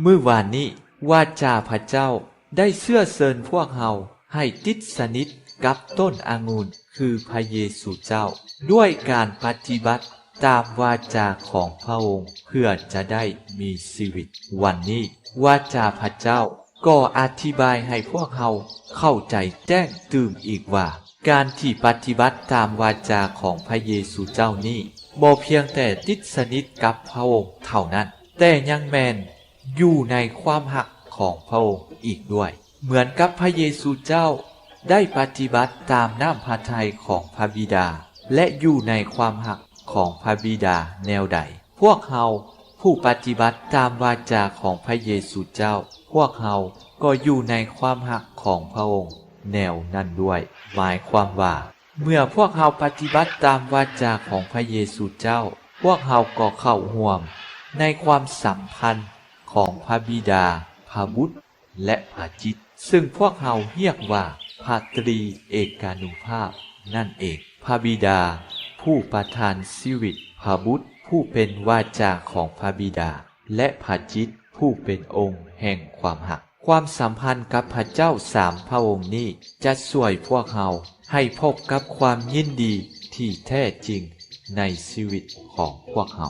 มื้อวานนี้วาจาพระเจ้าได้เชื่อเชิญพวกเฮาให้ติดสนิทกับต้นองุ่นคือพระเยซูเจ้าด้วยการปฏิบัติตามวาจาของพระองค์เพื่อจะได้มีชีวิตวันนี้วาจาพระเจ้าก็อธิบายให้พวกเฮาเข้าใจแจ้งตื่นอีกว่าการที่ปฏิบัติตามวาจาของพระเยซูเจ้านี้บ่เพียงแต่ติดสนิทกับพระองค์เท่านั้นแต่ยังแมนอยู่ในความหักของพระองค์อีกด้วยเหมือนกับพระเยซูเจ้าได้ปฏิบัติตามน้ำพระทัยของพระบิดาและอยู่ในความหักของพระบิดาแนวใดพวกเฮาผู้ปฏิบัติตามวาจาของพระเยซูเจ้าพวกเฮาก็อยู่ในความหักของพระองค์แนวนั้นด้วยหมายความว่าเมื่อพวกเฮาปฏิบัติตามวาจาของพระเยซูเจ้าพวกเฮาก็เข้าร่วมในความสัมพันธ์ของพระบิดาพระบุตรและพระจิตซึ่งพวกเฮาเรียกว่าพระตรีเอกานุภาพนั่นเองพระบิดาผู้ประทานชีวิตพระบุตรผู้เป็นวาจาของพระบิดาและพระจิตผู้เป็นองค์แห่งความหักความสัมพันธ์กับพระเจ้าสามพระองค์นี้จะช่วยพวกเฮาให้พบกับความยินดีที่แท้จริงในชีวิตของพวกเฮา